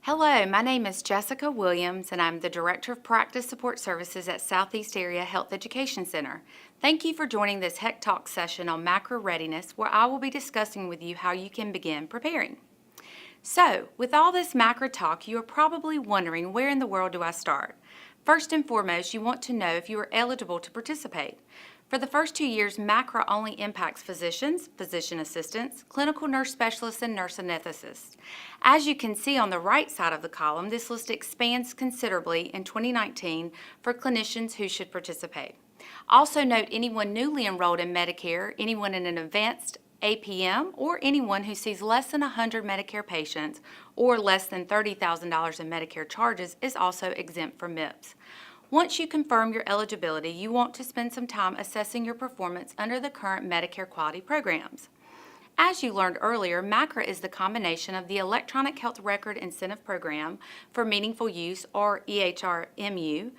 Hello, my name is Jessica Williams, and I'm the Director of Practice Support Services at Southeast Area Health Education Center. Thank you for joining this HEC Talk session on MACRA Readiness, where I will be discussing with you how you can begin preparing. So, with all this MACRA talk, you are probably wondering, where in the world do I start? First and foremost, you want to know if you are eligible to participate. For the first 2 years, MACRA only impacts physicians, physician assistants, clinical nurse specialists, and nurse anesthetists. As you can see on the right side of the column, this list expands considerably in 2019 for clinicians who should participate. Also note anyone newly enrolled in Medicare, anyone in an advanced APM, or anyone who sees less than 100 Medicare patients or less than $30,000 in Medicare charges is also exempt from MIPS. Once you confirm your eligibility, you want to spend some time assessing your performance under the current Medicare quality programs. As you learned earlier, MACRA is the combination of the Electronic Health Record Incentive Program for Meaningful Use, or EHRMU,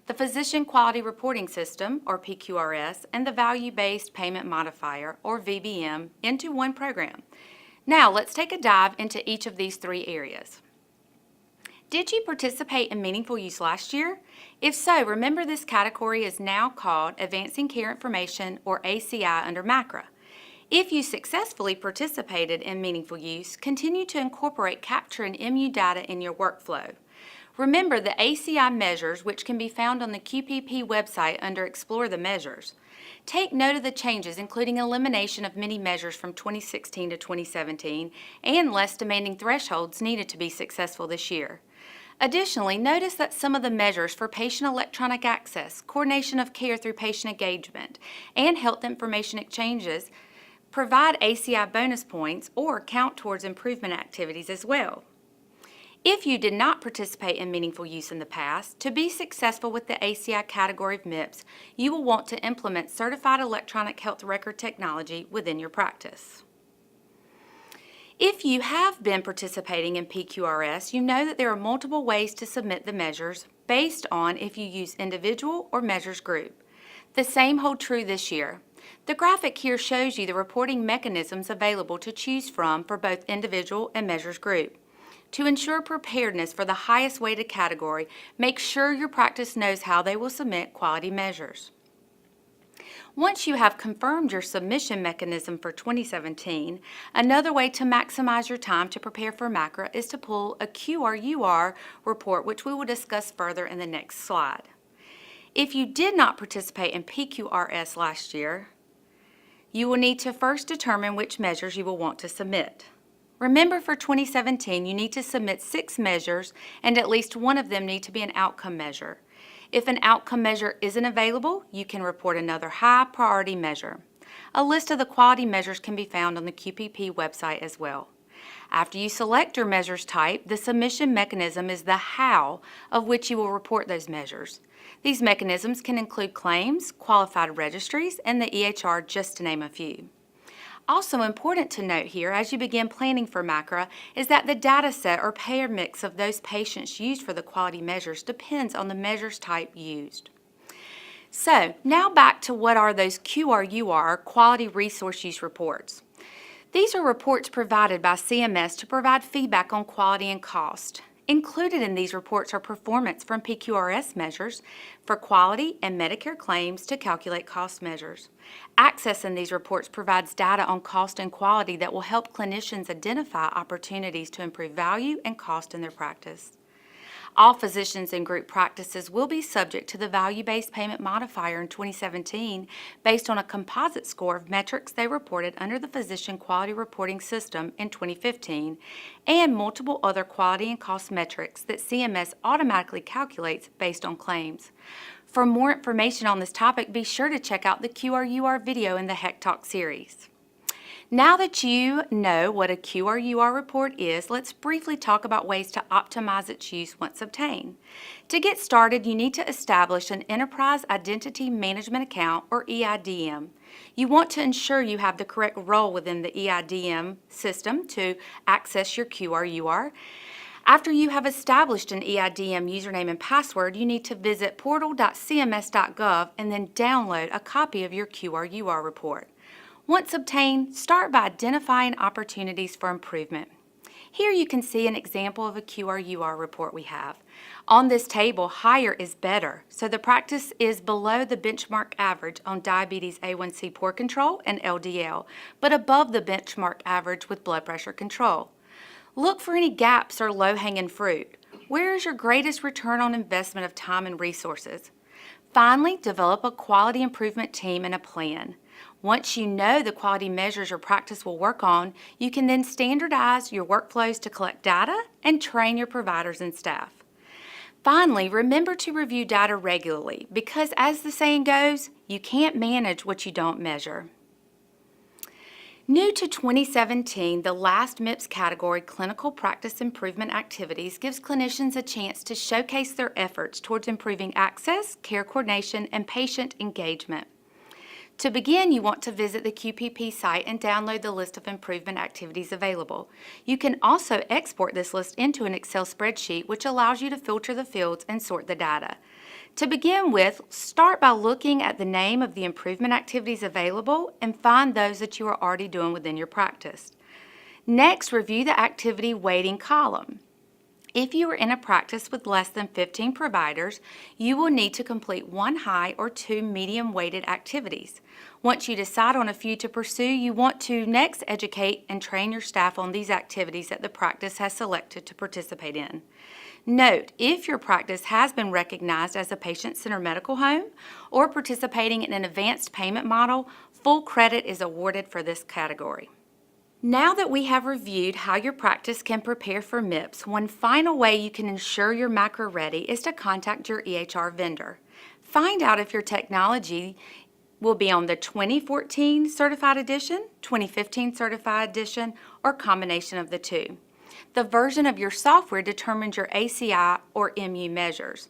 the Physician Quality Reporting System, or PQRS, and the Value-Based Payment Modifier, or VBM, into one program. Now, let's take a dive into each of these three areas. Did you participate in Meaningful Use last year? If so, remember this category is now called Advancing Care Information, or ACI, under MACRA. If you successfully participated in Meaningful Use, continue to incorporate capture and MU data in your workflow. Remember the ACI measures, which can be found on the QPP website under Explore the Measures. Take note of the changes, including elimination of many measures from 2016 to 2017 and less demanding thresholds needed to be successful this year. Additionally, notice that some of the measures for patient electronic access, coordination of care through patient engagement, and health information exchanges provide ACI bonus points or count towards improvement activities as well. If you did not participate in Meaningful Use in the past, to be successful with the ACI category of MIPS, you will want to implement Certified Electronic Health Record technology within your practice. If you have been participating in PQRS, you know that there are multiple ways to submit the measures based on if you use individual or measures group. The same hold true this year. The graphic here shows you the reporting mechanisms available to choose from for both individual and measures group. To ensure preparedness for the highest weighted category, make sure your practice knows how they will submit quality measures. Once you have confirmed your submission mechanism for 2017, another way to maximize your time to prepare for MACRA is to pull a QRUR report, which we will discuss further in the next slide. If you did not participate in PQRS last year, you will need to first determine which measures you will want to submit. Remember, for 2017, you need to submit 6 measures, and at least one of them need to be an outcome measure. If an outcome measure isn't available, you can report another high priority measure. A list of the quality measures can be found on the QPP website as well. After you select your measures type, the submission mechanism is the how of which you will report those measures. These mechanisms can include claims, qualified registries, and the EHR, just to name a few. Also important to note here as you begin planning for MACRA is that the data set or payer mix of those patients used for the quality measures depends on the measures type used. So now back to what are those QRUR, Quality Resource Use Reports. These are reports provided by CMS to provide feedback on quality and cost. Included in these reports are performance from PQRS measures for quality and Medicare claims to calculate cost measures. Access in these reports provides data on cost and quality that will help clinicians identify opportunities to improve value and cost in their practice. All physicians and group practices will be subject to the Value-Based Payment Modifier in 2017 based on a composite score of metrics they reported under the Physician Quality Reporting System in 2015 and multiple other quality and cost metrics that CMS automatically calculates based on claims. For more information on this topic, be sure to check out the QRUR video in the HEC Talk series. Now that you know what a QRUR report is, let's briefly talk about ways to optimize its use once obtained. To get started, you need to establish an Enterprise Identity Management Account, or EIDM. You want to ensure you have the correct role within the EIDM system to access your QRUR. After you have established an EIDM username and password, you need to visit portal.cms.gov and then download a copy of your QRUR report. Once obtained, start by identifying opportunities for improvement. Here you can see an example of a QR/UR report we have. On this table, higher is better, so the practice is below the benchmark average on diabetes A1C pore control and LDL, but above the benchmark average with blood pressure control. Look for any gaps or low-hanging fruit. Where is your greatest return on investment of time and resources? Finally, develop a quality improvement team and a plan. Once you know the quality measures your practice will work on, you can then standardize your workflows to collect data and train your providers and staff. Finally, remember to review data regularly because, as the saying goes, you can't manage what you don't measure. New to 2017, the last MIPS category, Clinical Practice Improvement Activities, gives clinicians a chance to showcase their efforts towards improving access, care coordination, and patient engagement. To begin, you want to visit the QPP site and download the list of improvement activities available. You can also export this list into an Excel spreadsheet, which allows you to filter the fields and sort the data. To begin with, start by looking at the name of the improvement activities available and find those that you are already doing within your practice. Next, review the activity weighting column. If you are in a practice with less than 15 providers, you will need to complete 1 high or 2 medium-weighted activities. Once you decide on a few to pursue, you want to next educate and train your staff on these activities that the practice has selected to participate in. Note, if your practice has been recognized as a patient-centered medical home or participating in an advanced payment model, full credit is awarded for this category. Now that we have reviewed how your practice can prepare for MIPS, one final way you can ensure you're MACRA ready is to contact your EHR vendor. Find out if your technology will be on the 2014 Certified Edition, 2015 Certified Edition, or combination of the two. The version of your software determines your ACI or MU measures.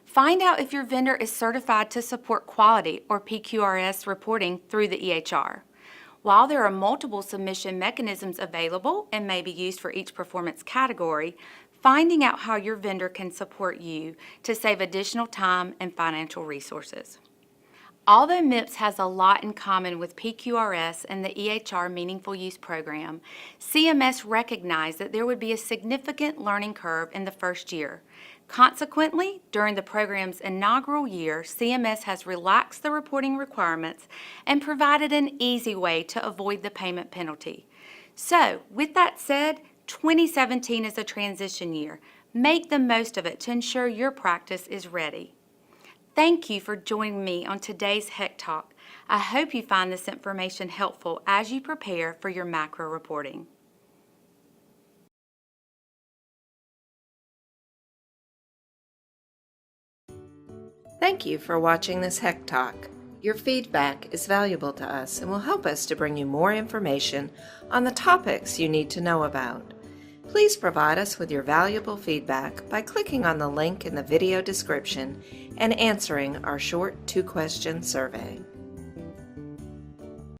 Find out if your vendor is certified to support quality or PQRS reporting through the EHR. While there are multiple submission mechanisms available and may be used for each performance category, finding out how your vendor can support you to save additional time and financial resources. Although MIPS has a lot in common with PQRS and the EHR Meaningful Use Program, CMS recognized that there would be a significant learning curve in the first year. Consequently, during the program's inaugural year, CMS has relaxed the reporting requirements and provided an easy way to avoid the payment penalty. So, with that said, 2017 is a transition year. Make the most of it to ensure your practice is ready. Thank you for joining me on today's HEC Talk. I hope you find this information helpful as you prepare for your MACRA reporting. Thank you for watching this HEC Talk. Your feedback is valuable to us and will help us to bring you more information on the topics you need to know about. Please provide us with your valuable feedback by clicking on the link in the video description and answering our short 2-question survey.